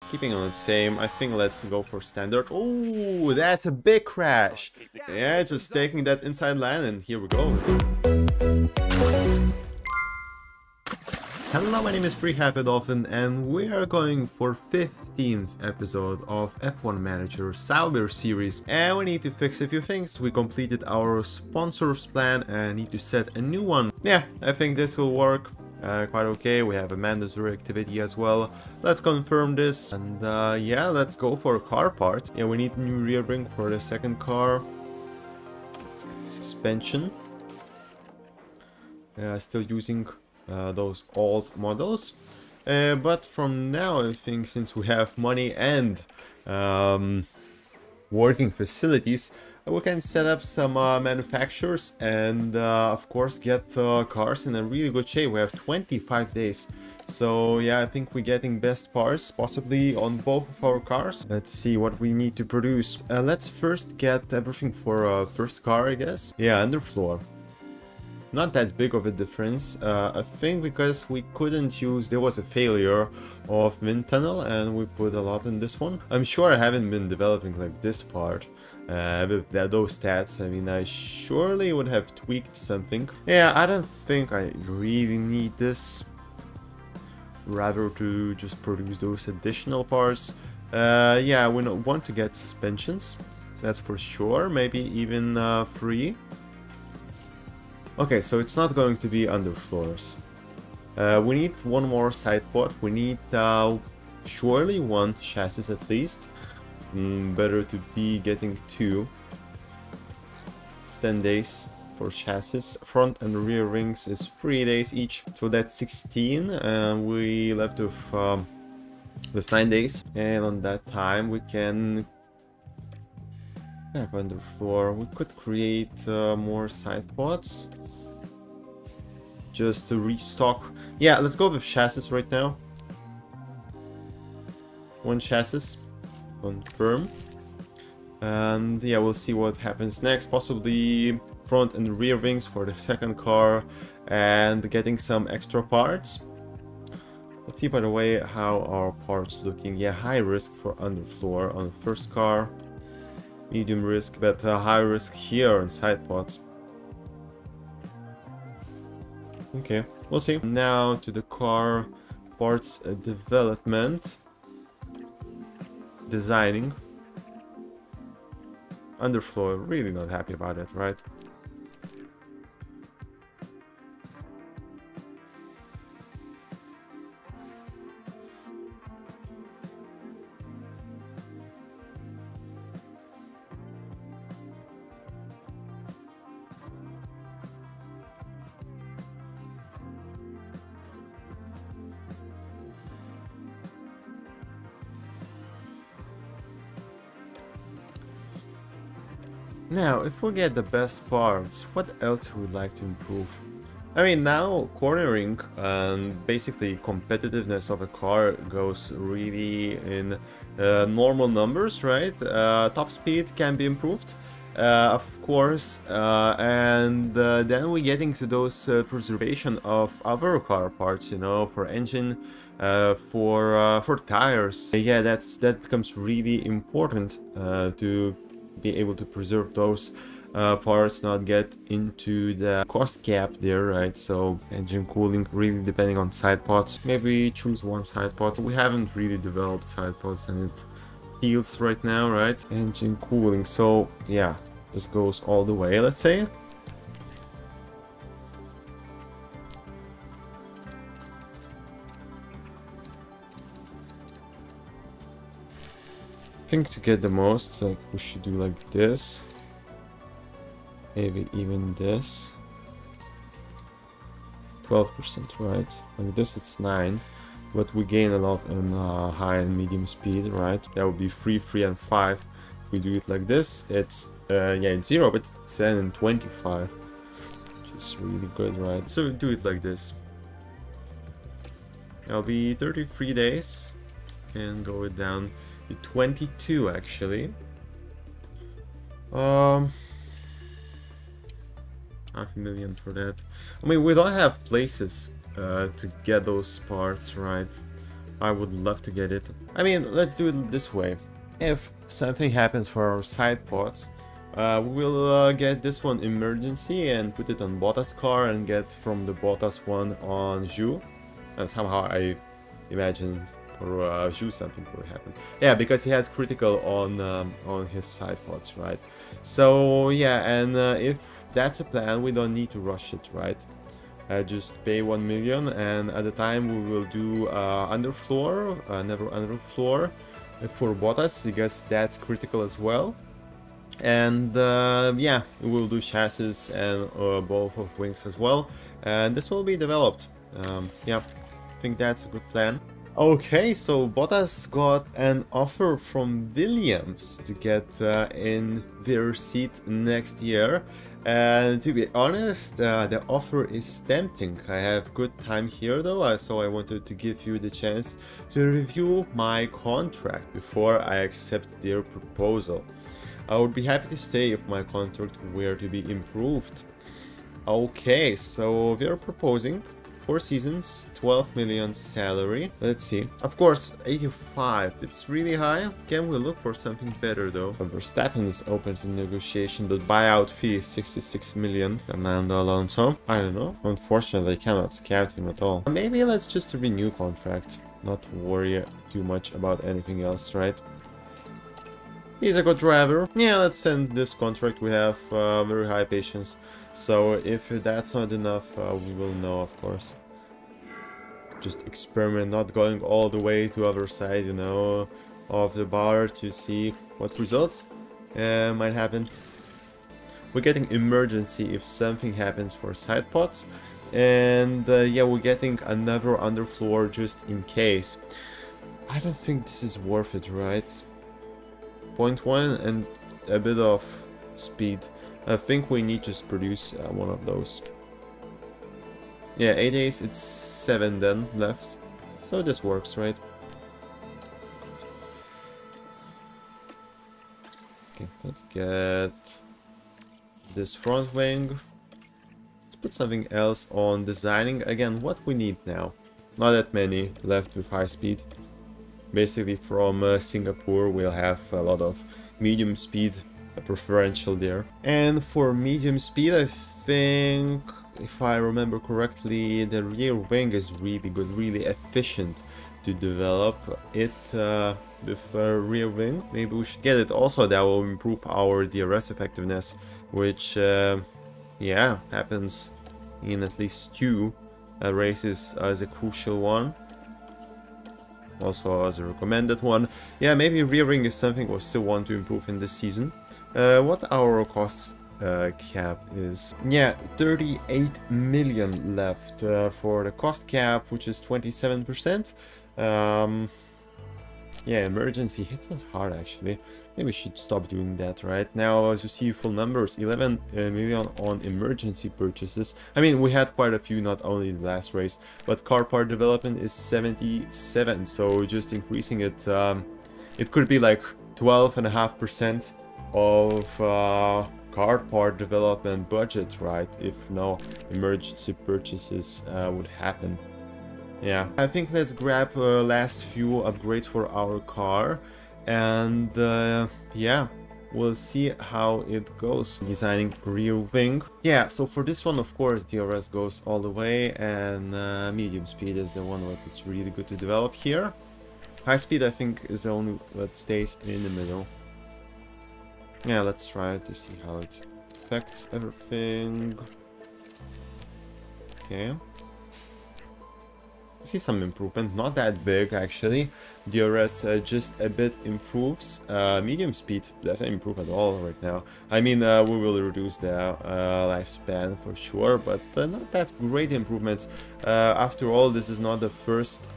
Keeping on the same, I think let's go for standard. Oh, that's a big crash. Yeah, just taking that inside line, and here we go. Hello, my name is Happy Dolphin, and we are going for 15th episode of F1 Manager Sauber series, and we need to fix a few things. We completed our sponsors plan and need to set a new one. Yeah, I think this will work quite okay. We have a mandatory activity as well. Let's confirm this, and yeah, let's go for car parts. Yeah, we need new rear ring for the second car. Suspension. Still using those old models, but from now I think, since we have money and working facilities, we can set up some manufacturers and of course get cars in a really good shape. We have 25 days, so yeah, I think we're getting best parts possibly on both of our cars. Let's see what we need to produce. Let's first get everything for first car, I guess. Yeah, underfloor. Not that big of a difference, I think, because we couldn't use, there was a failure of wind tunnel and we put a lot in this one. I'm sure I haven't been developing like this part with those stats. I mean, I surely would have tweaked something. Yeah, I don't think I really need this, rather to just produce those additional parts. Yeah, we want to get suspensions, that's for sure, maybe even 3. Okay, so it's not going to be underfloors. We need one more side pod. We need surely one chassis at least. Better to be getting 2. It's 10 days for chassis. Front and rear rings is 3 days each, so that's 16. And we left with 9 days. And on that time we can have underfloor. We could create more side pods, just to restock. Yeah, let's go with chassis right now. One chassis, confirm. And yeah, we'll see what happens next. Possibly front and rear wings for the second car and getting some extra parts. Let's see, by the way, how our parts looking. Yeah, high risk for underfloor on the first car. Medium risk, but high risk here on side pods. Okay, we'll see. Now to the car parts development. Designing. Underfloor, really not happy about it, right? Now, if we get the best parts, what else would we like to improve? I mean, now cornering and basically competitiveness of a car goes really in normal numbers, right? Top speed can be improved, of course, and then we're getting to those preservation of other car parts, you know, for engine, for tires. Yeah, that becomes really important to be able to preserve those parts, not get into the cost cap there, right? So engine cooling, really depending on side pods. Maybe choose one side pod. We haven't really developed side pods and it feels right now, right? Engine cooling, so yeah, this goes all the way, let's say. I think to get the most, like, we should do like this, maybe even this. 12%, right? Like this it's 9, but we gain a lot on high and medium speed, right? That would be 3, 3 and 5. If we do it like this, it's yeah, it's 0, but it's 10 and 25, which is really good, right? So do it like this. That'll be 33 days. Can go it down 22 actually. $500,000 for that. I mean, we don't have places to get those parts, right? I would love to get it. I mean, let's do it this way. If something happens for our side pods, we'll get this one emergency and put it on Bottas car and get from the Bottas one on Zhou. And somehow I imagined for Zhou something would happen. Yeah, because he has critical on his side pods, right? So yeah, and if that's a plan, we don't need to rush it, right? Just pay 1 million, and at the time we will do underfloor, never underfloor for Bottas, because that's critical as well. And yeah, we will do chassis and both of wings as well, and this will be developed. Yeah, I think that's a good plan. Okay, so Bottas got an offer from Williams to get in their seat next year. And to be honest, the offer is tempting. I have good time here though, so I wanted to give you the chance to review my contract before I accept their proposal. I would be happy to stay if my contract were to be improved. Okay, so they're proposing 4 seasons, 12 million salary. Let's see. Of course, 85. It's really high. Can we look for something better though? Verstappen is open to negotiation, but buyout fee is 66 million. Fernando Alonso. I don't know. Unfortunately, I cannot scout him at all. Maybe let's just renew contract. Not worry too much about anything else, right? He's a good driver. Yeah, let's send this contract. We have very high patience. So if that's not enough, we will know, of course. Just experiment, not going all the way to other side, you know, of the bar to see what results might happen. We're getting emergency if something happens for side pods. And yeah, we're getting another underfloor just in case. I don't think this is worth it, right? 0.1 and a bit of speed. I think we need to just produce one of those. Yeah, 8 days, it's 7 then left. So this works, right? Okay, let's get this front wing. Let's put something else on designing. Again, what we need now. Not that many left with high speed. Basically from Singapore we'll have a lot of medium speed preferential there. And for medium speed, I think, if I remember correctly, the rear wing is really good, really efficient to develop it with rear wing. Maybe we should get it. Also, that will improve our DRS effectiveness, which yeah, happens in at least 2 races as a crucial one. Also as a recommended one. Yeah, maybe rear wing is something we still want to improve in this season. What our cost cap is. Yeah, 38 million left for the cost cap, which is 27%. Yeah, emergency hits us hard actually. Maybe we should stop doing that right now. As you see, full numbers, 11 million on emergency purchases. I mean, we had quite a few, not only the last race, but car part development is 77, so just increasing it, it could be like 12.5% of car part development budget, right, if no emergency purchases would happen. Yeah, I think let's grab last few upgrades for our car, and yeah, we'll see how it goes. Designing rear wing. Yeah, so for this one, of course, DRS goes all the way, and medium speed is the one that's really good to develop here. High speed, I think, is the only that stays in the middle. Yeah, let's try it to see how it affects everything. Okay. See some improvement, not that big actually. DRS just a bit improves. Medium speed doesn't improve at all right now. I mean, we will reduce the lifespan for sure, but not that great improvements. After all, this is not the first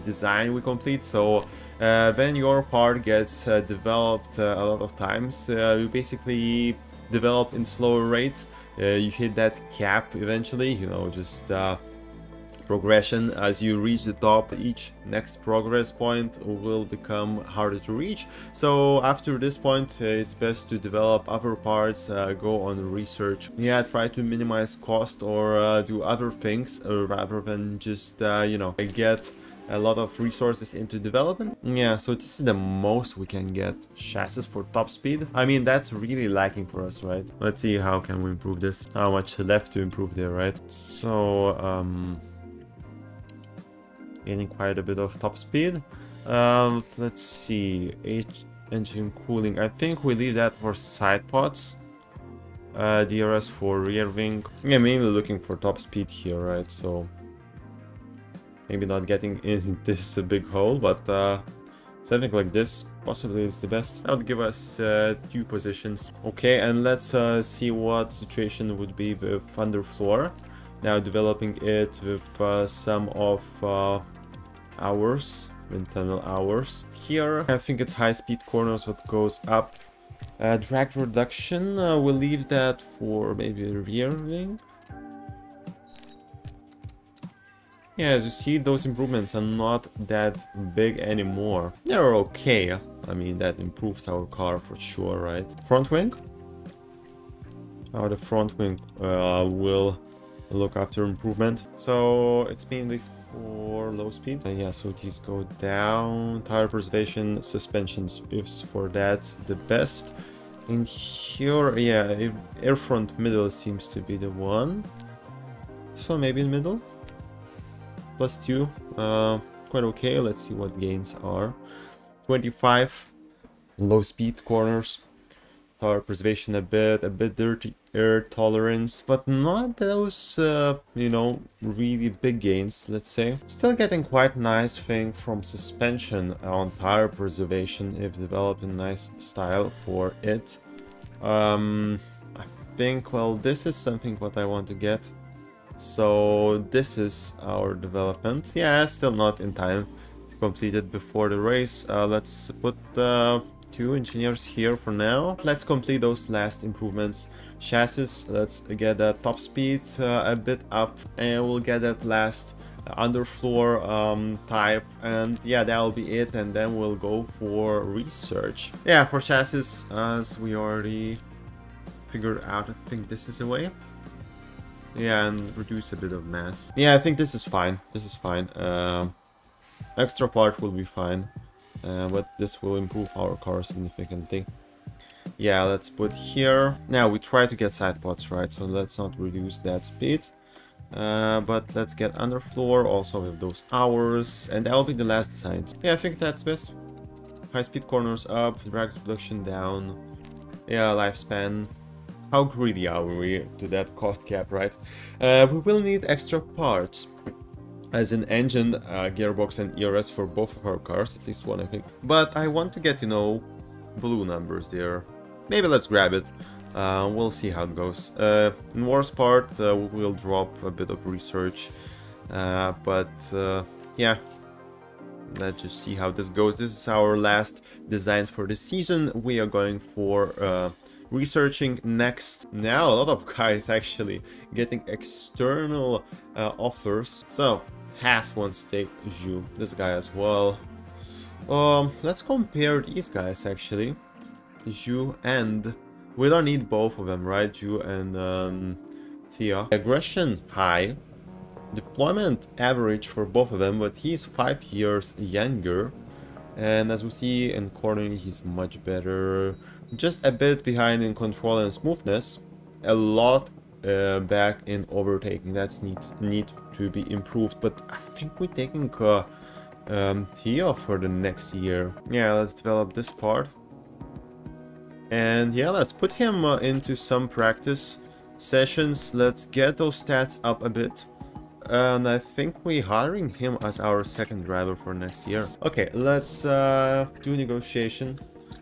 design we complete. So when your part gets developed a lot of times, you basically develop in slower rate. You hit that cap eventually, you know, just progression. As you reach the top, each next progress point will become harder to reach. So after this point, it's best to develop other parts, go on research. Yeah, try to minimize cost or do other things rather than just, you know, get a lot of resources into development. Yeah, so this is the most we can get. Chassis for top speed. I mean, that's really lacking for us, right? Let's see how can we improve this. How much left to improve there, right? So, gaining quite a bit of top speed. Let's see. Engine cooling. I think we leave that for side pods. DRS for rear wing. Yeah, mainly looking for top speed here, right? So maybe not getting in this big hole, but something like this possibly is the best. That would give us 2 positions. Okay, and let's see what situation would be with underfloor. Now developing it with some of hours, wind tunnel hours. Here, I think it's high-speed corners what goes up. Drag reduction, we'll leave that for maybe rear wing. Yeah, as you see, those improvements are not that big anymore. They're okay. I mean, that improves our car for sure, right? Front wing? The front wing will look after improvement. So it's mainly for low speed. Yeah, so these go down. Tire preservation, suspensions is for that the best. In here, yeah, air front middle seems to be the one. So maybe in middle. +2, quite okay. Let's see what gains are. 25, low speed corners, tire preservation a bit dirty, air tolerance, but not those, you know, really big gains, let's say. Still getting quite nice thing from suspension on tire preservation if developed in nice style for it. I think, well, this is something what I want to get. So this is our development. Yeah, still not in time to complete it before the race. Let's put 2 engineers here for now. Let's complete those last improvements. Chassis, let's get that top speed a bit up, and we'll get that last underfloor type, and yeah, that'll be it, and then we'll go for research. Yeah, for chassis, as we already figured out, I think this is the way. Yeah, and reduce a bit of mass. Yeah, I think this is fine. This is fine. Extra part will be fine, but this will improve our car significantly. Yeah, let's put here. Now we try to get side pods, right? So let's not reduce that speed. But let's get underfloor also with those hours, and that'll be the last designs. Yeah, I think that's best. High speed corners up, drag reduction down. Yeah, lifespan. How greedy are we to that cost cap, right? We will need extra parts, as an engine, gearbox and ERS for both of our cars, at least one I think. But I want to get, you know, blue numbers there. Maybe let's grab it. We'll see how it goes. In Motorsport, we'll drop a bit of research, but yeah. Let's just see how this goes. This is our last designs for the season. We are going for researching next. Now a lot of guys actually getting external offers. So Haas wants to take Zhou, this guy as well. Let's compare these guys actually. Zhou, and we don't need both of them, right? Zhou and Thea. Aggression high, deployment average for both of them, but he's 5 years younger, and as we see in cornering, he's much better. Just a bit behind in control and smoothness, a lot back in overtaking. That's need to be improved, but I think we're taking Thea for the next year. Yeah, let's develop this part, and yeah, let's put him into some practice sessions. Let's get those stats up a bit. And I think we're hiring him as our second driver for next year. Okay, let's do negotiation.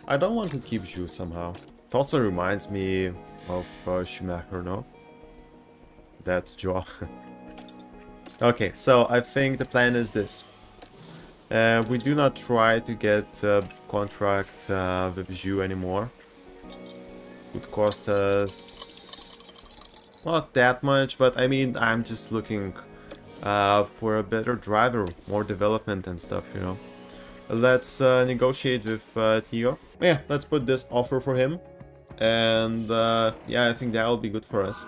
I don't want to keep Zhou somehow. It also reminds me of Schumacher, no? That jaw. Okay, so I think the plan is this. We do not try to get a contract with Zhou anymore. It would cost us not that much, but I mean, I'm just looking for a better driver, more development and stuff, you know. Let's negotiate with Theo. Yeah, let's put this offer for him. And yeah, I think that will be good for us.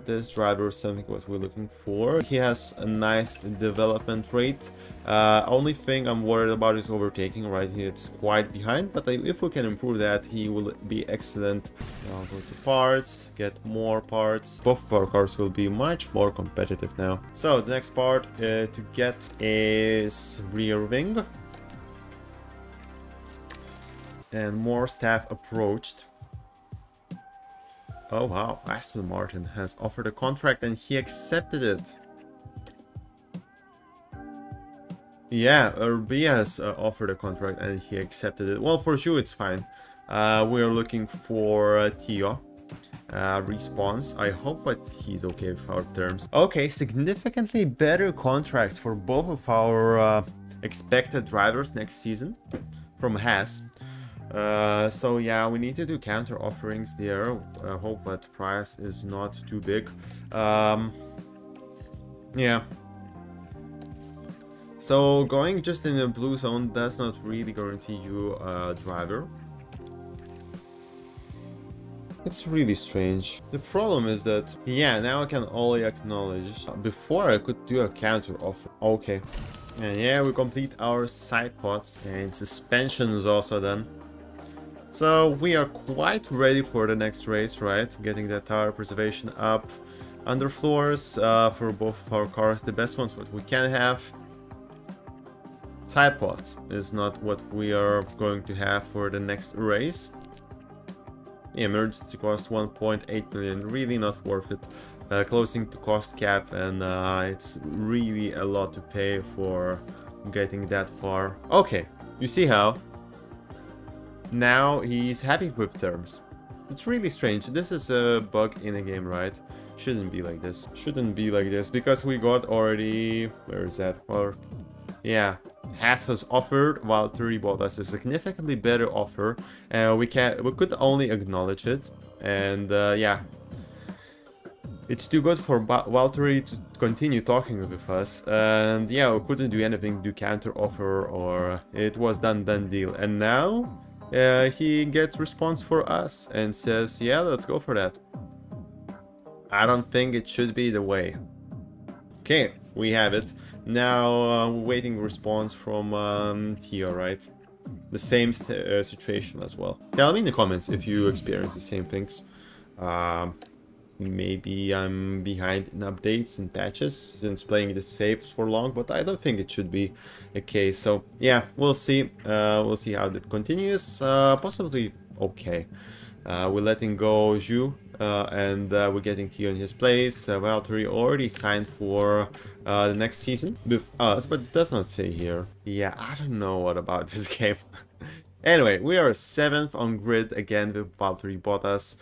This driver is something what we're looking for. He has a nice development rate. Only thing I'm worried about is overtaking, right? It's quite behind, but if we can improve that, he will be excellent. I'll go to parts, get more parts. Both of our cars will be much more competitive now. So the next part to get is rear wing. And more staff approached. Oh wow, Aston Martin has offered a contract and he accepted it. Yeah, RB has offered a contract and he accepted it. Well, for Zhou it's fine. We are looking for Theo. Response. I hope that he's okay with our terms. Okay, significantly better contracts for both of our expected drivers next season from Haas. So yeah, we need to do counter offerings there. I hope that price is not too big. Yeah. So going just in the blue zone does not really guarantee you a driver. It's really strange. The problem is that, yeah, now I can only acknowledge. Before I could do a counter offer. Okay. And yeah, we complete our side pods and suspension is also done. So we are quite ready for the next race, right? Getting that tire preservation up. Underfloors for both of our cars, the best ones what we can have. Side pods is not what we are going to have for the next race. The emergency cost 1.8 million, really not worth it. Closing to cost cap, and it's really a lot to pay for getting that far. Okay, you see how? Now he's happy with terms. It's really strange. This is a bug in a game, right? Shouldn't be like this. Shouldn't be like this because we got already... Where is that? Or yeah, Haas has offered Valtteri Bottas a significantly better offer. We could only acknowledge it, and yeah, it's too good for Valtteri to continue talking with us. And yeah, we couldn't do anything, do counter offer, or it was done deal. And now he gets response for us and says, yeah, let's go for that. I don't think it should be the way. Okay, we have it. Now waiting response from Theo, right? The same situation as well. Tell me in the comments if you experience the same things. Maybe I'm behind in updates and patches since playing this safe for long, but I don't think it should be a case. So yeah, we'll see. We'll see how that continues. Possibly okay. We're letting go Zhou, and we're getting Theo in his place. Valtteri already signed for the next season with us, but it does not say here. Yeah, I don't know what about this game. Anyway, we are 7th on grid again with Valtteri Bottas.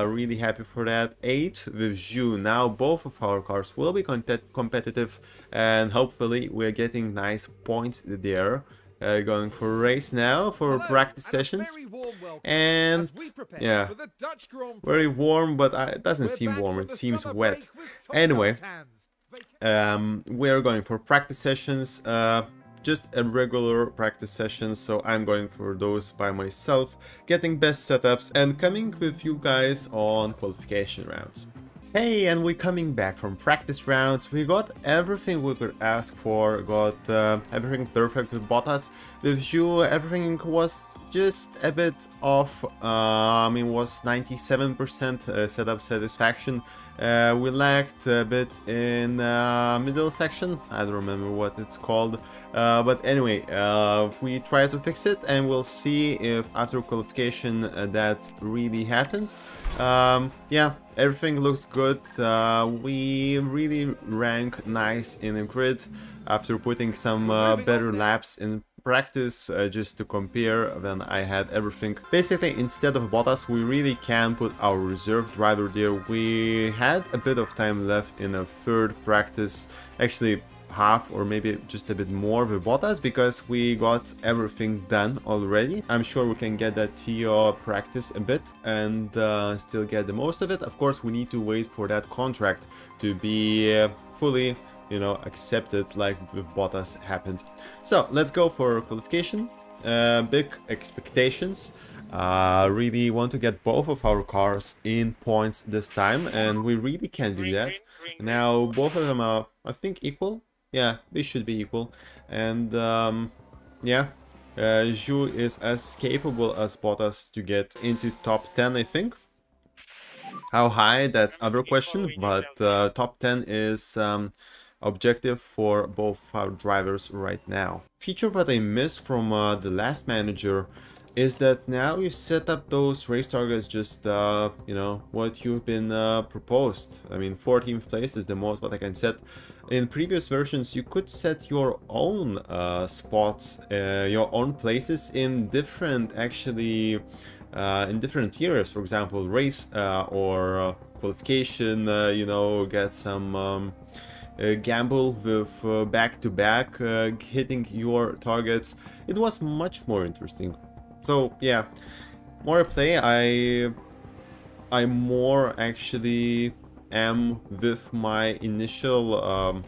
Really happy for that. 8th with Zhou. Now both of our cars will be competitive, and hopefully we're getting nice points there. Going for a race now for practice sessions, and yeah, very warm, but it doesn't seem warm, it seems wet. Anyway, we're going for practice sessions, just a regular practice session, so I'm going for those by myself, getting best setups and coming with you guys on qualification rounds. Hey, and we're coming back from practice rounds. We got everything we could ask for, got everything perfect with Bottas. With Zhou, everything was just a bit off. I mean, was 97% setup satisfaction. We lacked a bit in middle section, I don't remember what it's called. But anyway, we try to fix it, and we'll see if after qualification that really happened. Yeah, everything looks good. We really rank nice in the grid after putting some better laps in practice just to compare. Then I had everything. Basically, instead of Bottas, we really can put our reserve driver there. We had a bit of time left in a third practice, actually half or maybe just a bit more with Bottas, because we got everything done already. I'm sure we can get that Theo practice a bit and still get the most of it. Of course, we need to wait for that contract to be fully you know, accept it like with Bottas happened. So let's go for qualification. Big expectations. Really want to get both of our cars in points this time, and we really can do that. Now both of them are, I think, equal. Yeah, they should be equal. And yeah, Zhou is as capable as Bottas to get into top 10, I think. How high, that's other question, but top 10 is objective for both our drivers right now. Feature that I missed from the last manager is that now you set up those race targets just, you know, what you've been proposed. I mean, 14th place is the most what I can set. In previous versions, you could set your own spots, your own places in different, actually, in different areas. For example, race or qualification, you know, get some gamble with back-to-back hitting your targets. It was much more interesting. So yeah, more play. I more actually am with my initial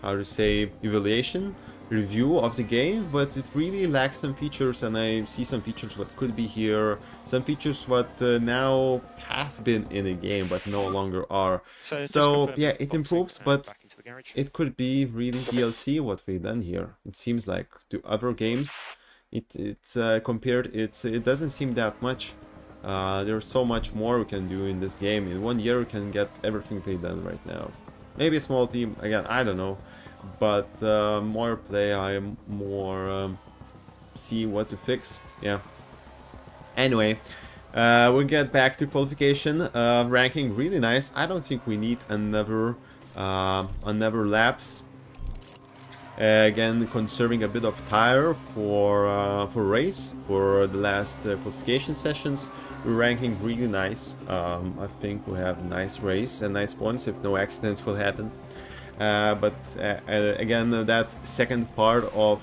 how to say, evaluation review of the game, but it really lacks some features, and I see some features what could be here, some features what now have been in a game but no longer are. So yeah, it improves, but it could be really DLC what we've done here. It seems like to other games, it's compared, it doesn't seem that much. There's so much more we can do in this game. In 1 year we can get everything we've done right now. Maybe a small team, again, I don't know. But more play, I am more see what to fix. Yeah. Anyway, we'll get back to qualification. Ranking really nice. I don't think we need another laps. Again, conserving a bit of tire for race for the last qualification sessions. We're ranking really nice. I think we have nice race and nice points if no accidents will happen. But again, that second part of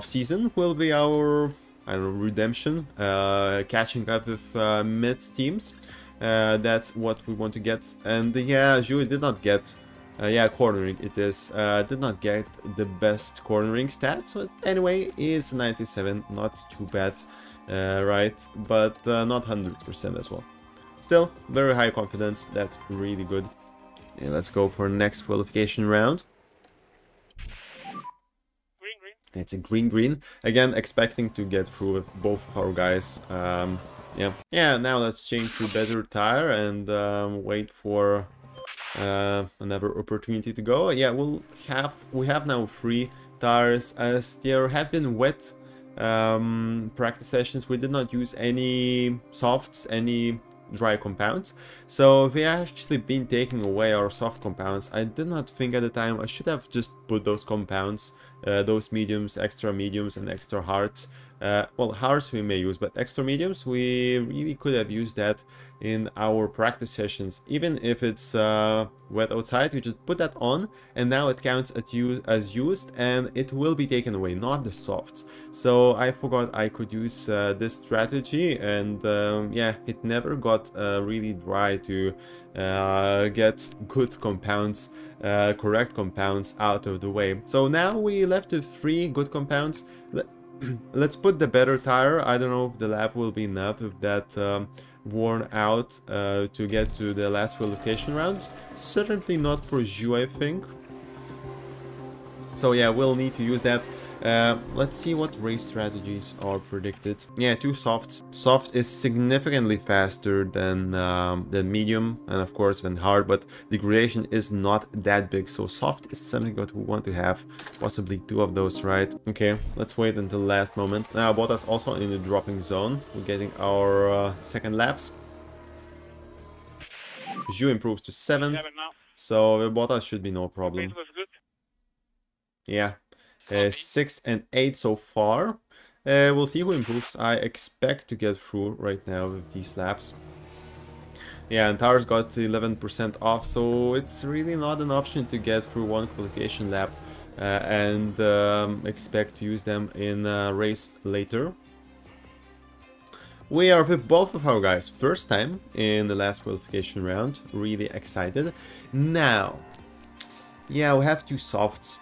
season will be our, I don't know, redemption, catching up with mid teams. That's what we want to get. And yeah, Zhou did not get, yeah, cornering it is, did not get the best cornering stats, but anyway, is 97, not too bad, right, but not 100% as well. Still, very high confidence, that's really good. Yeah, let's go for next qualification round. Green, green. It's a green. Again, expecting to get through with both of our guys. Yeah. Now let's change to better tire and wait for another opportunity to go. Yeah, we have now 3 tires, as there have been wet practice sessions. We did not use any softs, any dry compounds, so we actually been taking away our soft compounds. I did not think at the time I should have just put those compounds, those mediums, extra mediums and extra hards. Well, hards we may use, but extra mediums, we really could have used that in our practice sessions. Even if it's wet outside, we just put that on, and now it counts as used, and it will be taken away, not the softs. So I forgot I could use this strategy, and yeah, it never got really dry to get good compounds, correct compounds out of the way. So now we left with 3 good compounds. Let's put the better tire. I don't know if the lap will be enough if that worn out to get to the last qualification round. Certainly not for Zhou, I think. So yeah, we'll need to use that. Let's see what race strategies are predicted. Yeah, 2 softs. Soft is significantly faster than medium, and of course than hard, but the gradation is not that big, so soft is something that we want to have. Possibly 2 of those, right? Okay, let's wait until the last moment. Now Bottas also in the dropping zone. We're getting our second laps. Zhou improves to 7th, so Bottas should be no problem. It was good. Yeah. 6 and 8 so far. We'll see who improves. I expect to get through right now with these laps. Yeah, and tires got 11% off, so it's really not an option to get through 1 qualification lap and expect to use them in a race later. We are with both of our guys, first time in the last qualification round. Really excited. Now, Yeah, we have two softs.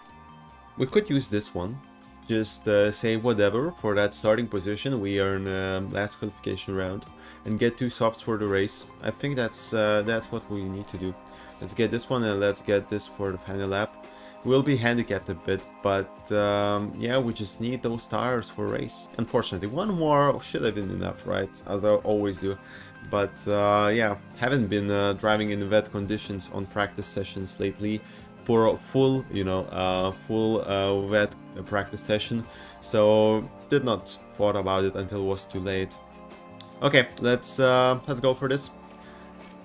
We could use this one. Just save whatever for that starting position we are in last qualification round and get two softs for the race. I think that's what we need to do. Let's get this one and let's get this for the final lap. We'll be handicapped a bit, but yeah, we just need those tires for race. Unfortunately, one more should have been enough, right? As I always do. But yeah, haven't been driving in wet conditions on practice sessions lately for a full, you know, wet practice session. So did not thought about it until it was too late. Okay, let's go for this.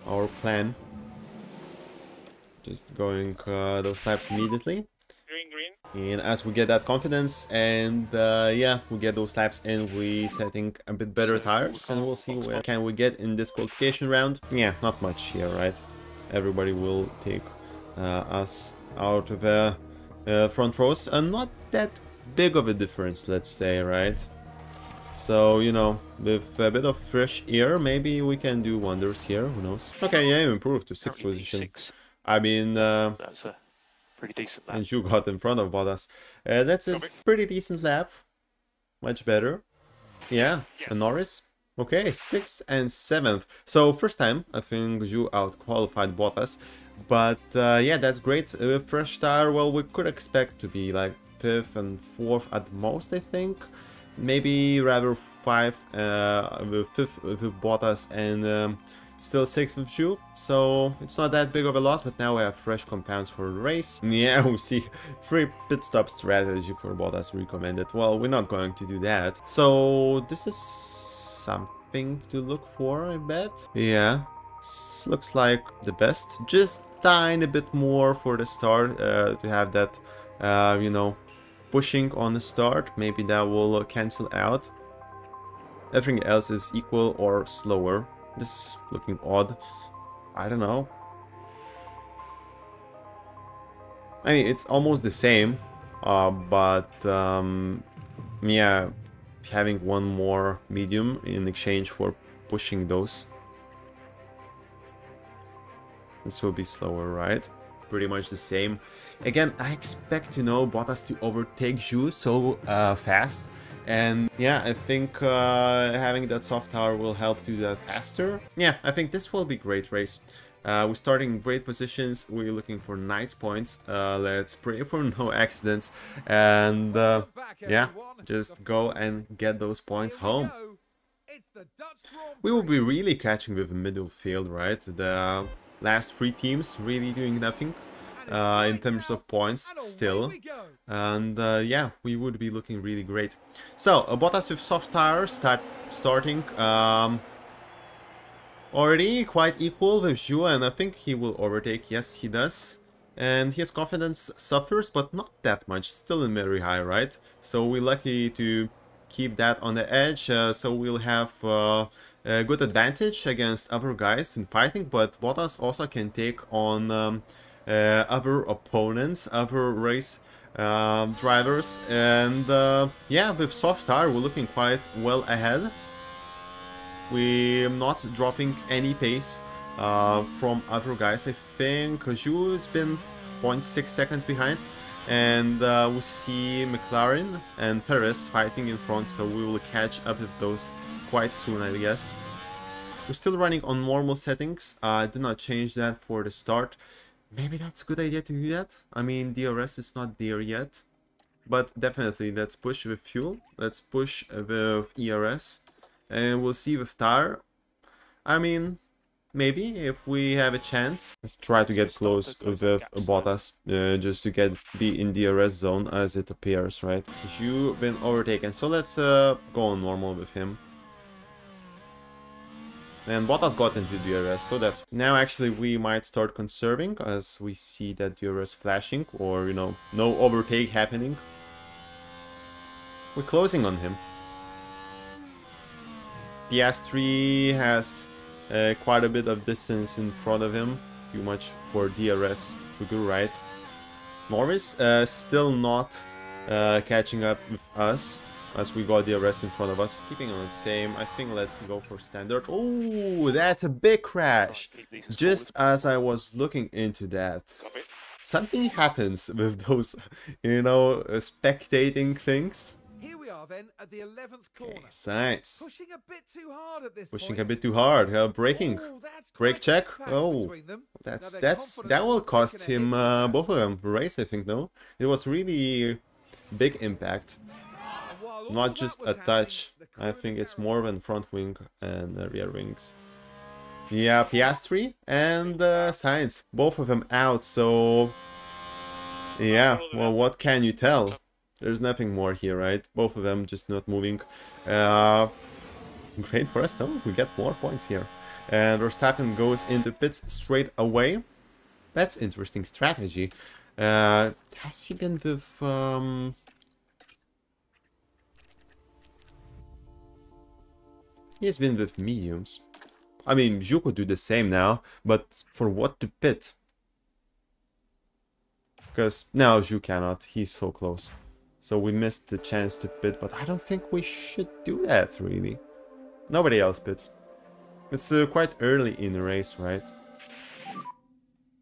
Our plan. Just going those laps immediately. And as we get that confidence and yeah, we get those laps in, we setting a bit better tires and we'll see where can we get in this qualification round. Yeah, not much here, right? Everybody will take us out of the front rows and not that big of a difference, let's say, right? So, you know, with a bit of fresh air, maybe we can do wonders here, who knows? Okay, yeah, improved to 6th position. I mean, that's a pretty decent lap. And Zhou got in front of Bottas. That's a pretty decent lap. Much better. Yeah, Yes. and Norris. Okay, 6th and 7th. So first time, I think Zhou out-qualified Bottas. But yeah, that's great. Fresh tire, well, we could expect to be like 5th and 4th at most, I think. Maybe rather 5th with 5th with Bottas and still 6th with Zhou, so it's not that big of a loss, but now we have fresh compounds for the race. Yeah, we see free pit stop strategy for Bottas recommended. Well, we're not going to do that. So this is something to look for, I bet. Yeah, looks like the best. Just tiny bit more for the start to have that, you know, pushing on the start. Maybe that will cancel out. Everything else is equal or slower. This is looking odd. I don't know. I mean, it's almost the same, but yeah, having one more medium in exchange for pushing those. This will be slower, right? Pretty much the same. Again, I expect, you know, Bottas to overtake Zhou so fast. And yeah, I think having that soft tower will help do that faster. Yeah, I think this will be a great race. We're starting in great positions. We're looking for nice points. Let's pray for no accidents. And yeah, just go and get those points home. We will be really catching with a middle field, right? The last 3 teams really doing nothing in terms of points still. And yeah, we would be looking really great. So Bottas with soft tires starting already quite equal with Zhou, and I think he will overtake. Yes, he does. And his confidence suffers, but not that much. Still in very high, right? So we're lucky to keep that on the edge. So we'll have a good advantage against other guys in fighting, but Bottas also can take on other opponents, other race drivers, and yeah, with soft tire we're looking quite well ahead. We're not dropping any pace from other guys. I think Zhou has been 0.6 seconds behind, and we see McLaren and Perez fighting in front, so we will catch up with those quite soon, I guess. We're still running on normal settings. I did not change that for the start. Maybe that's a good idea to do that. I mean, DRS is not there yet. But definitely, let's push with fuel. Let's push with ERS. And we'll see with tire. I mean, maybe if we have a chance. Let's try to get close with Bottas. Just to be in DRS zone as it appears, right? You've been overtaken. So let's go on normal with him. And Bottas got into DRS, so that's... Now actually we might start conserving as we see that DRS flashing, or, you know, no overtake happening. We're closing on him. Piastri has quite a bit of distance in front of him. Too much for DRS trigger, right? Norris still not catching up with us, as we got DRS in front of us. Keeping on the same, I think let's go for standard. Oh, that's a big crash! Just as I was looking into that. something happens with those, you know, spectating things. Here we are then at the 11th corner. Okay, Sainz. Pushing a bit too hard at this Pushing point. a bit too hard. Braking. Ooh, that's Brake quite check. an impact Oh, between them. that will cost him both of them race, I think. No, it was really big impact. Not just a touch. I think it's more than front wing and rear wings. Yeah, Piastri and Sainz, both of them out. So yeah, well, what can you tell? There's nothing more here, right? Both of them just not moving. Great for us, no? We get more points here. And Verstappen goes into pits straight away. That's interesting strategy. Has he been with... He has been with mediums. I mean, Zhou could do the same now, but for what to pit? Because now Zhou cannot, he's so close. So we missed the chance to pit, but I don't think we should do that, really. Nobody else pits. It's quite early in the race, right?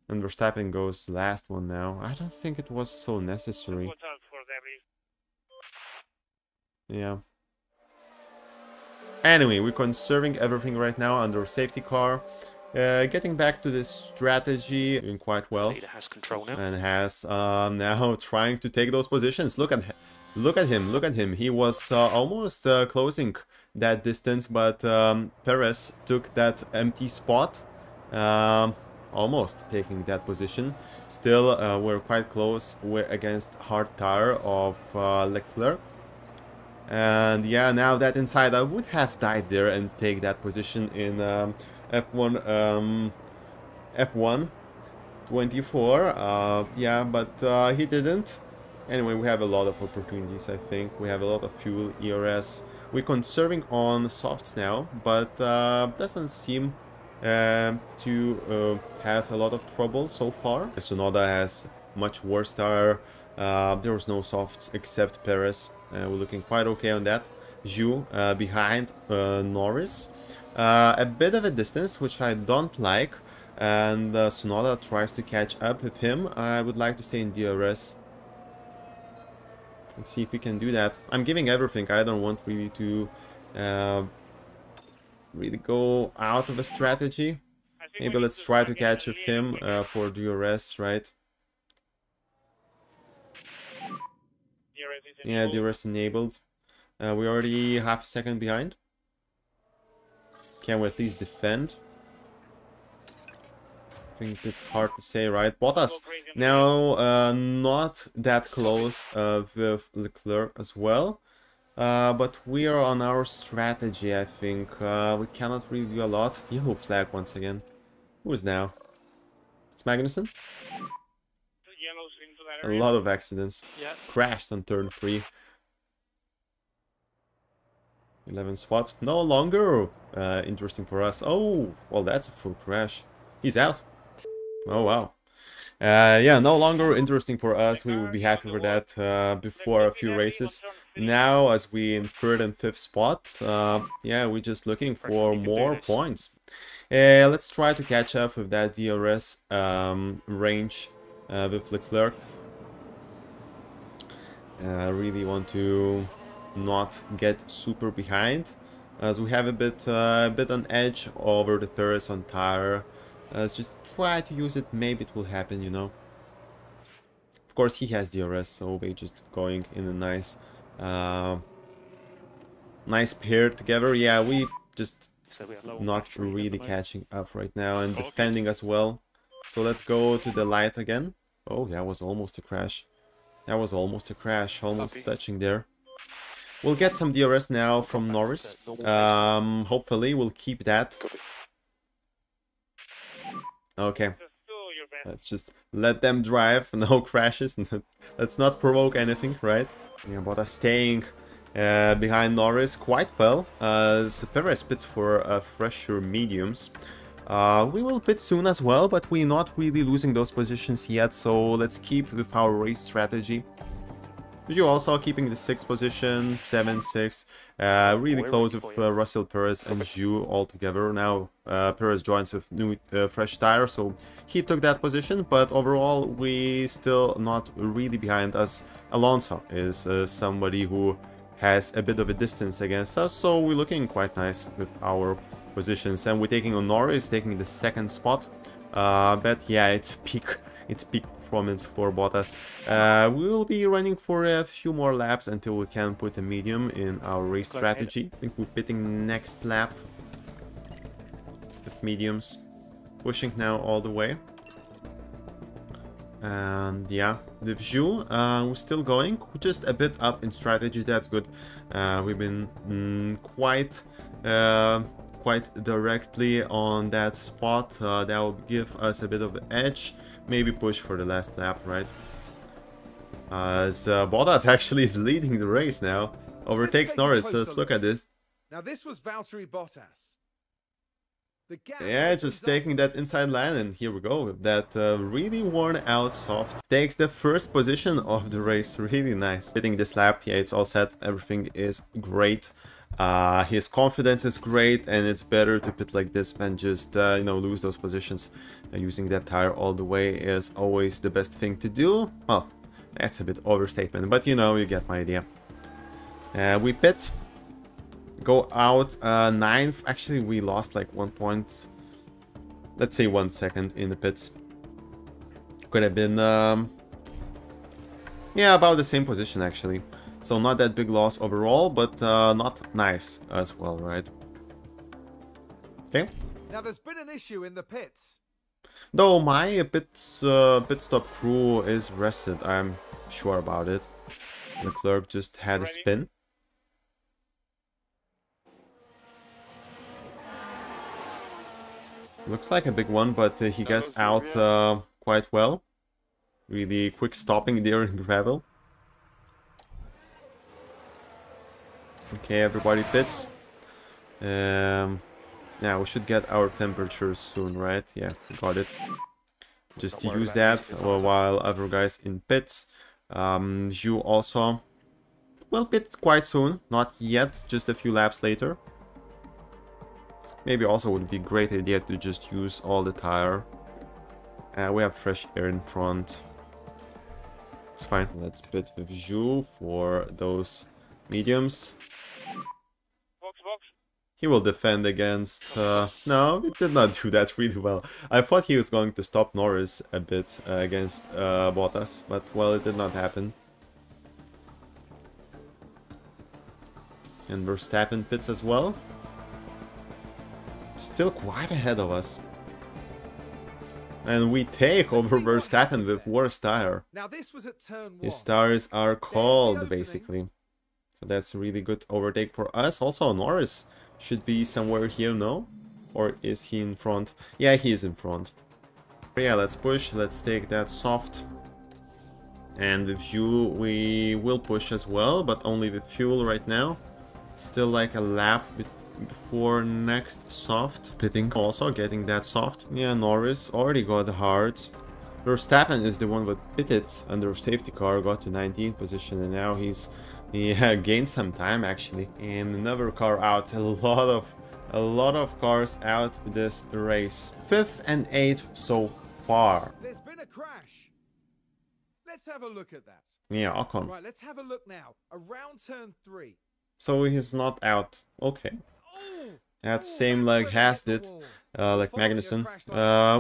And Verstappen goes last one now. I don't think it was so necessary. Yeah. Anyway, we're conserving everything right now under safety car. Getting back to this strategy, doing quite well. Leader has control now. And has now trying to take those positions. Look at him. He was almost closing that distance, but Perez took that empty spot. Almost taking that position. Still, we're quite close. We're against hard tire of Leclerc. And yeah, now that inside, I would have dived there and take that position in F1 24. Yeah, but he didn't. Anyway, we have a lot of opportunities, I think. We have a lot of fuel, ERS. We're conserving on softs now, but doesn't seem to have a lot of trouble so far. Tsunoda has much worse tire. There was no softs except Perez. We're looking quite okay on that. Zhou behind Norris. A bit of a distance, which I don't like. And Tsunoda tries to catch up with him. I would like to stay in DRS. Let's see if we can do that. I'm giving everything. I don't want really to really go out of a strategy. Maybe let's try to catch with him for DRS, right? Yeah, DRS enabled. We're already half a second behind. Can we at least defend? I think it's hard to say, right? Bottas now not that close with Leclerc as well. But we are on our strategy, I think. We cannot really do a lot. Yellow flag once again. Who is now? It's Magnussen? A lot of accidents. Yeah. Crashed on turn 3. 11 spots. No longer interesting for us. Oh, well, that's a full crash. He's out. Oh, wow. Yeah, no longer interesting for us. We would be happy with that before a few races. Now, as we in 3rd and 5th spot, yeah, we're just looking for more points. Let's try to catch up with that DRS range with Leclerc. I really want to not get super behind, as we have a bit on edge over the Perez on tire. Let's just try to use it. Maybe it will happen, you know. Of course, he has DRS, so we're just going in a nice nice pair together. Yeah, we just not really catching up right now and defending as well. So let's go to the light again. Oh, that was almost a crash. That was almost a crash, almost touching there. We'll get some DRS now from Norris. Hopefully we'll keep that. Okay. Let's just let them drive, no crashes. Let's not provoke anything, right? Yeah, Bottas staying behind Norris quite well. As Perez pits for fresher mediums. We will pit soon as well, but we're not really losing those positions yet, so let's keep with our race strategy. Zhou also keeping the 6th position, 7-6, really close with Russell, Perez and Zhou all together. Now Perez joins with new fresh tire, so he took that position, but overall we still not really behind us. Alonso is somebody who has a bit of a distance against us, so we're looking quite nice with our positions, and we're taking on Norris, taking the 2nd spot. But yeah, it's peak performance for Bottas. We will be running for a few more laps until we can put a medium in our race strategy. I think we're pitting next lap with mediums, pushing now all the way. And yeah, with Zhou, we're still going, just a bit up in strategy. That's good. We've been quite directly on that spot. That will give us a bit of an edge. Maybe push for the last lap, right? As Bottas actually is leading the race now. Overtakes Norris. Let's look at this. Now this was Valtteri Bottas. The gap Yeah, just taking that inside line, and here we go. That really worn out soft takes the 1st position of the race. Really nice. Hitting this lap, yeah, it's all set. Everything is great. His confidence is great, and it's better to pit like this than just you know, lose those positions. Using that tire all the way is always the best thing to do. Well, that's a bit overstatement, but you know, you get my idea. We pit, go out 9th. Actually, we lost like 1 point, let's say 1 second in the pits. Could have been yeah, about the same position actually. So not that big loss overall, but not nice as well, right? Okay. Now there's been an issue in the pits. Though my pit stop crew is rested, I'm sure about it. Leclerc just had a spin. Looks like a big one, but he gets out quite well. Really quick stopping there in gravel. Okay, everybody pits. Yeah, we should get our temperatures soon, right? Yeah, got it. Just to use that while other guys in pits. Zhou also will pit quite soon. Not yet, just a few laps later. Maybe also would be a great idea to just use all the tire. We have fresh air in front. It's fine. Let's pit with Zhou for those mediums. He will defend against... no, he did not do that really well. I thought he was going to stop Norris a bit against Bottas, but well, it did not happen. And Verstappen pits as well. Still quite ahead of us. And we take over Verstappen with worse tire. Now this was at turn 1. His tires are cold, basically. So that's a really good overtake for us. Also, Norris should be somewhere here, no? Or is he in front? Yeah, he is in front. Yeah, let's push. Let's take that soft. And with Zhou, we will push as well, but only with fuel right now. Still like a lap before next soft. Pitting also, getting that soft. Yeah, Norris already got hard. Verstappen is the one that pitted under safety car, got to 19th position, and now he gained some time actually. And another car out. A lot of cars out this race. 5th and 8th so far. There's been a crash. Let's have a look at that. Yeah, Ocon. Right, let's have a look now. Around turn 3. So he's not out. Okay. That's same like Haas did, like Magnussen.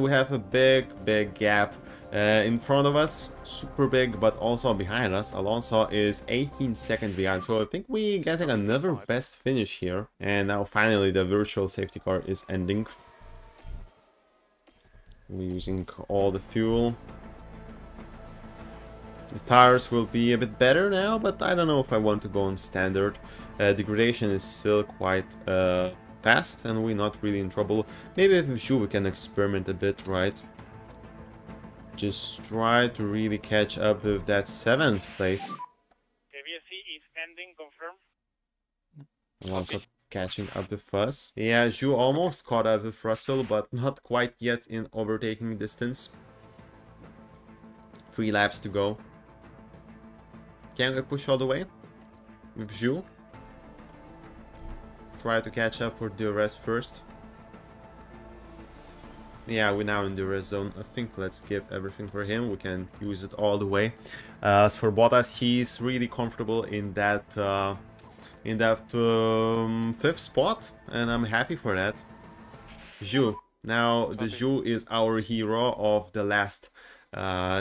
We have a big gap in front of us, super big, but also behind us. Alonso is 18 seconds behind, so I think we're getting another best finish here. And now finally the virtual safety car is ending. We're using all the fuel. The tires will be a bit better now, but I don't know if I want to go on standard. Degradation is still quite fast, and we're not really in trouble. Maybe with Zhou we can experiment a bit, right? Just try to really catch up with that 7th place. KBSC is ending, confirm. Also catching up with us. Yeah, Zhou almost caught up with Russell, but not quite yet in overtaking distance. 3 laps to go. Can we push all the way with Zhou? Try to catch up for DRS first. Yeah, we're now in the rest zone. I think let's give everything for him. We can use it all the way. As for Bottas, he's really comfortable in that 5th spot, and I'm happy for that. Zhou. Now the Zhou is our hero of the last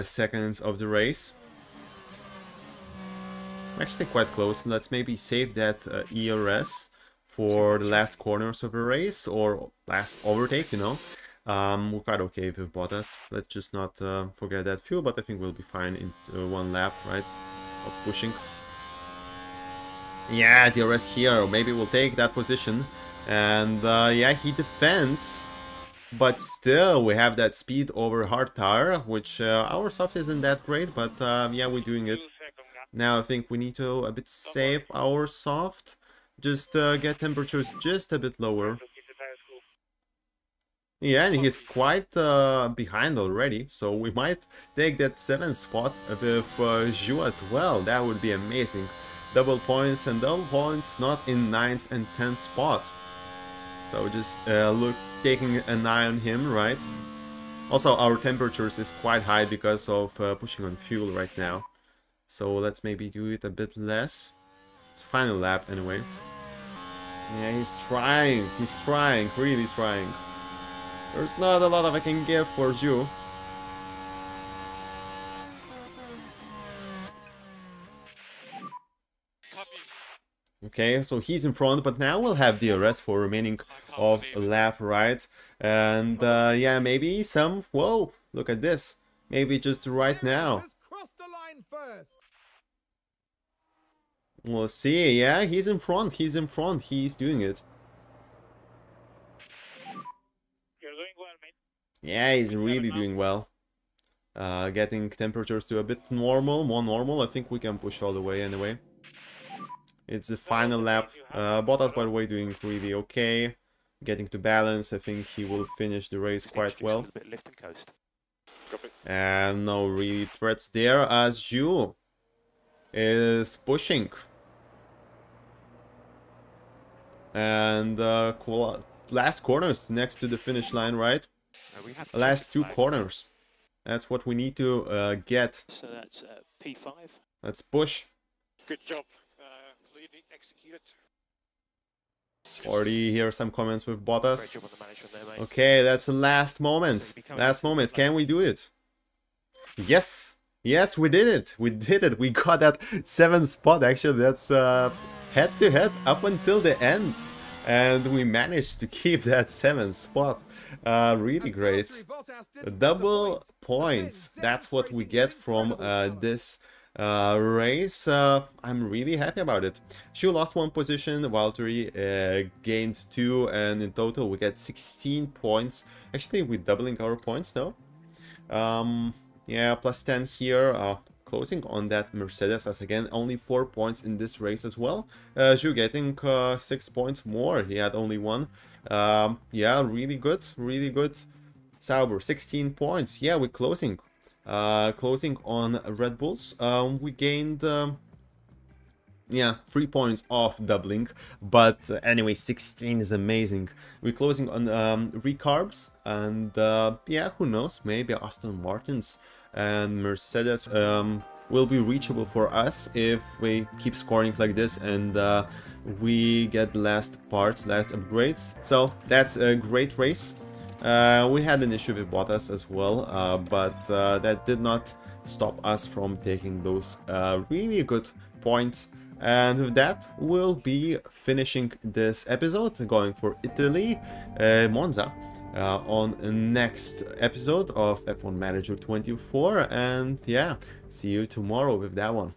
seconds of the race. Actually quite close. Let's maybe save that ERS for the last corners of the race, or last overtake, you know. We're quite okay with Bottas. Let's just not forget that fuel, but I think we'll be fine in one lap, right, of pushing. Yeah, DRS here. Maybe we'll take that position. And yeah, he defends. But still, we have that speed over hard tire, which our soft isn't that great, but yeah, we're doing it. Now I think we need to a bit save our soft. Just get temperatures just a bit lower. Yeah, and he's quite behind already, so we might take that 7th spot with Zhou as well. That would be amazing. Double points and double points, not in 9th and 10th spot. So just taking an eye on him, right? Also, our temperatures is quite high because of pushing on fuel right now. So let's maybe do it a bit less. It's final lap anyway. Yeah, he's trying, really trying. There's not a lot of I can give for Zhou. Okay, so he's in front, but now we'll have DRS for remaining of a lap, right? And yeah, maybe some... Whoa, look at this. Maybe just right now. We'll see. Yeah, he's in front, he's doing it. Yeah, he's really doing well. Getting temperatures to a bit more normal. I think we can push all the way anyway. It's the final lap. Bottas, by the way, doing really okay. Getting to balance. I think he will finish the race quite well. And no really threats there as Zhou is pushing. And last corners next to the finish line, right? Last 2 corners. That's what we need to get. So that's P5. Let's push. Good job. Clearly executed. Already hear some comments with Bottas. Great job on the management there, mate. Okay, that's the last moments. Last moments. Can we do it? Yes. Yes, we did it. We did it. We got that 7th spot. Actually, that's head-to-head up until the end. And we managed to keep that 7th spot. Really great. Double points. That's what we get from this race. I'm really happy about it. Zhou lost 1 position, Valtteri gained 2, and in total we get 16 points. Actually, we're doubling our points now. Yeah, plus 10 here. Closing on that Mercedes, as again only 4 points in this race as well. Zhou getting 6 points more. He had only 1. Yeah, really good, really good. Sauber 16 points. Yeah, we're closing on Red Bulls. We gained yeah, 3 points off doubling, but anyway, 16 is amazing. We're closing on recarbs, and yeah, who knows, maybe Aston Martins and Mercedes will be reachable for us if we keep scoring like this and we get the last parts, last upgrades. So that's a great race. We had an issue with Bottas as well, but that did not stop us from taking those really good points. And with that, we'll be finishing this episode, going for Italy, Monza, on the next episode of F1 Manager 24. And yeah, see you tomorrow with that one.